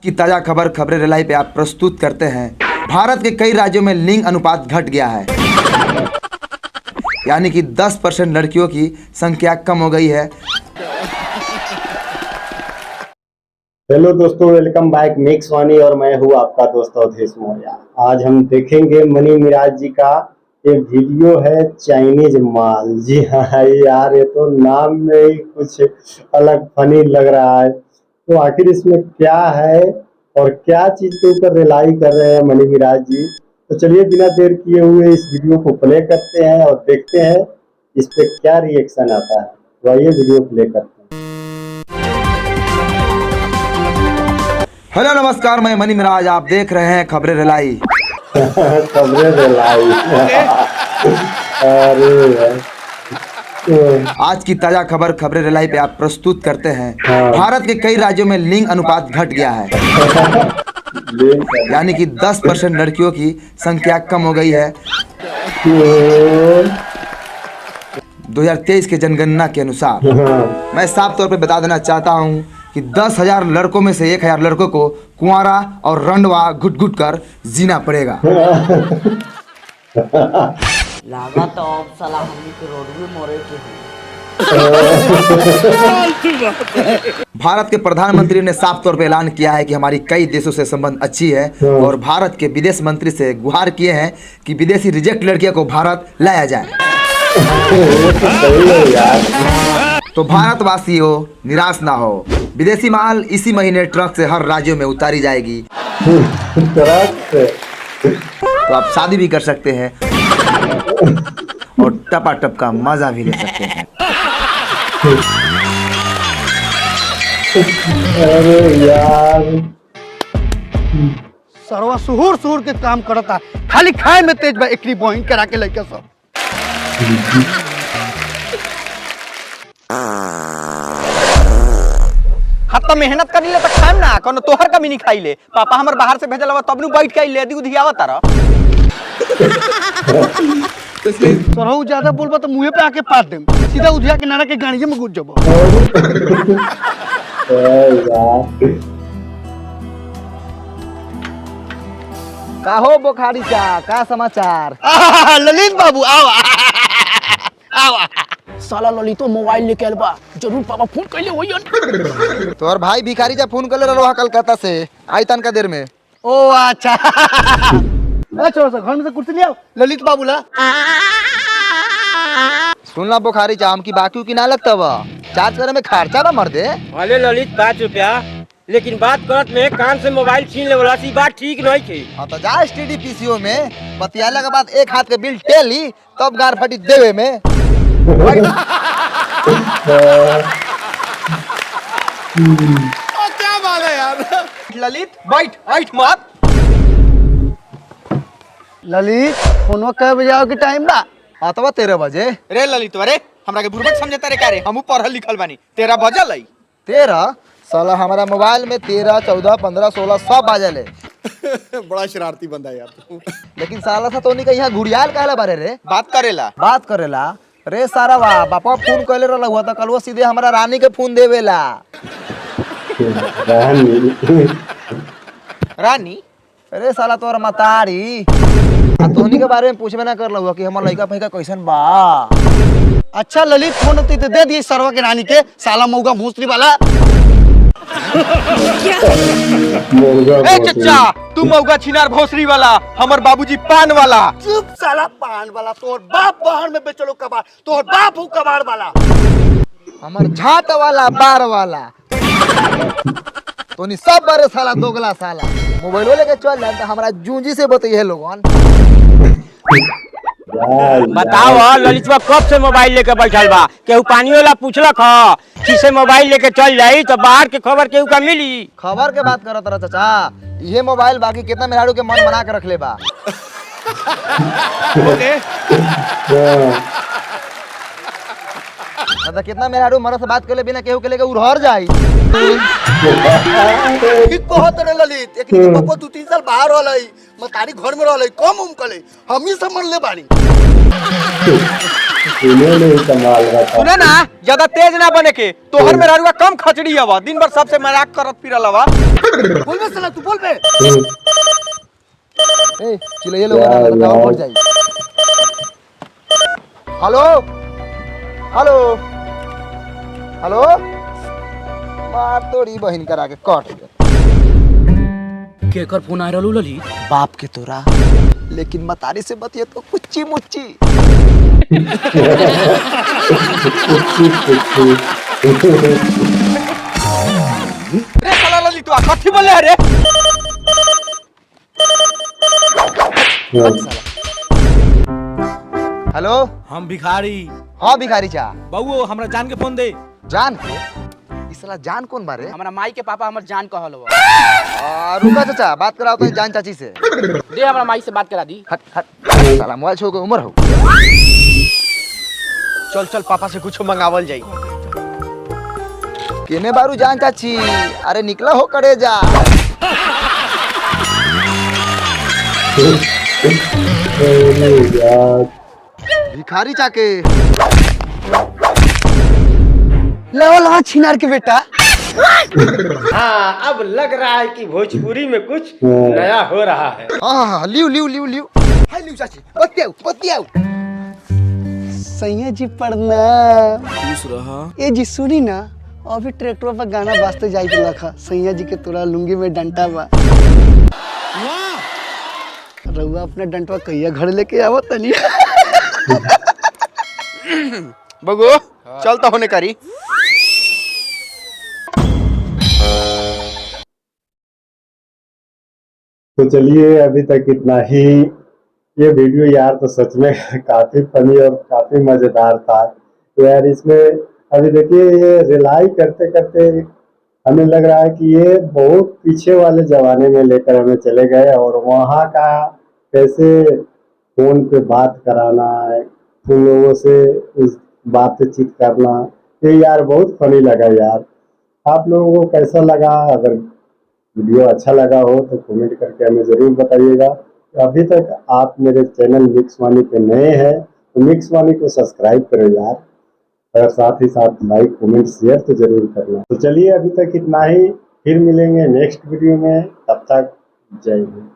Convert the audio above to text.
की ताज़ा खबर खबरें रिलाई पे आप प्रस्तुत करते हैं। भारत के कई राज्यों में लिंग अनुपात घट गया है, यानी कि 10% लड़कियों की संख्या कम हो गई है। हेलो दोस्तों, वेलकम बैक मिक्स वानी और मैं हूँ आपका दोस्त अवधेश मौर्य। आज हम देखेंगे मनी मिराज जी का ये वीडियो है चाइनीज माल। जी हाँ यार, ये तो नाम में ही कुछ अलग फनी लग रहा है। तो आखिर इसमें क्या है और क्या चीज के ऊपर रिलाई कर रहे हैं मनी मिराज जी, तो चलिए बिना देर किए हुए इस वीडियो को प्ले करते हैं और देखते हैं इस पे क्या रिएक्शन आता है। तो आइए वीडियो प्ले करते हैं। हेलो नमस्कार, मैं मनी मिराज, आप देख रहे हैं खबरें रिलाई। खबरें रिलाई। अरे आज की ताज़ा खबर खबरें रिलाई पे आप प्रस्तुत करते हैं। हाँ। भारत के कई राज्यों में लिंग अनुपात घट गया है, यानी कि 10% लड़कियों की संख्या कम हो गई है। 2023 के जनगणना के अनुसार मैं साफ तौर पे बता देना चाहता हूँ कि 10,000 लड़कों में से 1,000 लड़कों को कुंवारा और रंडवा घुट घुट कर जीना पड़ेगा। लागा तो अब साला हमनी के रोड में मरे के भारत के प्रधानमंत्री ने साफ तौर पे ऐलान किया है कि हमारी कई देशों से संबंध अच्छी है और भारत के विदेश मंत्री से गुहार किए हैं कि विदेशी रिजेक्ट लड़कियों को भारत लाया जाए। तो भारतवासियों निराश ना हो, विदेशी माल इसी महीने ट्रक से हर राज्यों में उतारी जाएगी। तो आप शादी भी कर सकते हैं और टपाटप का मजा भी ले सकते हैं। अरे यार, सरवा सुहूर सुहूर के काम करता, खाली खाए में तेज बा। एकरी बहिन करा के लइका सब हत्ता मेहनत करी ले त खाएम ना, कोनो तोहर कमी नहीं खाई ले। पापा हमर बाहर से भेजल बा तब नु बैठ के ले दी उधियावा तारा। सरहु ज्यादा बोलबा तो मुंहे पे आके पाट देम, सीधा उधिया के नाना के गाड़िए में घुस जबो। का हो बुखारी चा, का समाचार? ललित बाबू आओ आओ। साला ललितो मोबाइल लेके आइल बा, जरूर पापा फोन कइले होइयन। तोहर भाई भिखारी जा फोन कर ले रहा कलकत्ता से, आई तनका देर में। ओ अच्छा। छोड़ सा घर में से कुर्सी ले आओ, ललित बाबू ला। सुनला बुखारी चा, हम की बाकी की ना लगता बा, चार्ज करे में खर्चा ना मर दे। अरे ललित 5 रुपया, लेकिन बात करत में कान से मोबाइल छीन ले वाला सी बात ठीक नहीं थी। हाँ तो जा स्टडी पीसीओ में बतियाला के बाद एक हाथ के बिल टेली तब गार फटी देवे में। क्या बात है यार। ललित बैठ बैठ मत। ललित फोन कब बजे आओ के टाइम बा? हाँ तो 13 बजे। रे ललित अरे हमरा के बुरबक समझता रे का रे, हमहू पढ़ल लिखल बानी। 13 बजल है। 13 साला हमारा मोबाइल में 13, 14, 15, 16 सब बाजल है। बड़ा शरारती बंदा यार तू। लेकिन साला सा तो नहीं यहाँ घुड़ियाल कहला बारे रे बात करेला रे सारा वाह बापा फोन कहले रहला हुआ था कल वो सीधे हमारा रानी के फोन देवेला। रानी अरे साला तोर मतारी तोहनी के बारे में पूछबे ना कर लहुआ कि हमर लइका फइका कैसन बा। अच्छा ललित फोन होती तो दे दिए सरवा के रानी के, साला मौगा भूसरी वाला। ए चचा, तू मौगा छिनार भोसरी वाला, हमर बाबूजी पान वाला। चुप साला पान वाला, तोर बाप बाहर में बेचलो कबाड़, तोर बाप हूँ कबाड़ वाला। हमर झाट वाला बार वाला तोनी सब बारे साला दोगला साला। मोबाइल लेके चल जा त हमरा जूंजी से बतइए लोगन। बताओ ललितवा कब से मोबाइल लेके बैठल बा? केहू पानी वाला पूछलक ह किसे मोबाइल लेके चल जाई तो बाहर के खबर केहू का मिली? खबर के बात करत रह चाचा, ये मोबाइल बाकी कितना मेहरारू के मन बना के रख ले बा। मतलब कितना मेहरारू मरद से बात कर ले बिना केहू के लेके उड़हर जाई। ठीक कहत रे ललित, एक दिन पापा 2-3 साल बाहर रहलै, मतारी घर में रहलै, कम कले हम ही समझ ले बाड़ी। सुने ना, ज्यादा तेज ना बने के, तोहर में रहरुआ कम खचड़ी हवा, दिन भर सबसे मजाक करत फिरल हवा। बोल बे साला तू बोल बे। ए चिल्लाइए लोग ना यार, गाँव यार। पड़ जाएगी। हेलो हेलो हेलो मार तोड़ी बहन करा के कट गया। केकर फोन आ रहलू ललित? बाप के तोरा, लेकिन मतारी से बतिया तो कुच्ची मुच्ची। रे साला ललितवा कथी बोले रे? हेलो हम भिखारी। हाँ भिखारी चा बउओ हमरा जान के फोन दे। जान के इस साला जान कौन बारे? हमरा माई के पापा हमर जान कहल हो। रुका चाचा बात कराओ तो जान चाची से। दे हमरा माई से बात करा दी। हट हट साला मोबाइल छो के उम्र हो। चल चल पापा से कुछ मंगावल जाई। केने बारू जान चाची, अरे निकला हो करे जा। भिखारी चाके ला छिनार के बेटा। हाँ अब लग रहा है कि भोजपुरी में कुछ नया हो रहा है। हाँ लियो लियो लियो लियो। हाय लियो चाची बतियाओ बतियाओ। सैया जी प्रणाम। खुश रहा। ए जी सुनी ना, अभी ट्रैक्टर पर गाना बाजते जाई के लखा। सैया जी के तोरा लुंगी में डंटा बा। रउआ अपने डंटवा कहिया घर लेके आवत तनी। बगो चलता होने करी। तो चलिए अभी तक इतना ही। ये वीडियो यार तो सच में काफी फनी और काफी मजेदार था। तो यार इसमें अभी देखिए ये रिलाई करते करते हमें लग रहा है कि ये बहुत पीछे वाले जमाने में लेकर हमें चले गए, और वहाँ का कैसे फोन पे बात कराना है, उन लोगों से उस बातचीत करना, ये यार बहुत फनी लगा यार। आप लोगों को कैसा लगा? अगर वीडियो अच्छा लगा हो तो कमेंट करके हमें ज़रूर बताइएगा। अभी तक आप मेरे चैनल मिक्स वानी पे नए हैं तो मिक्स वानी को सब्सक्राइब करो यार, और साथ ही साथ लाइक कमेंट शेयर तो जरूर करना। तो चलिए अभी तक इतना ही, फिर मिलेंगे नेक्स्ट वीडियो में, तब तक जय हिंद।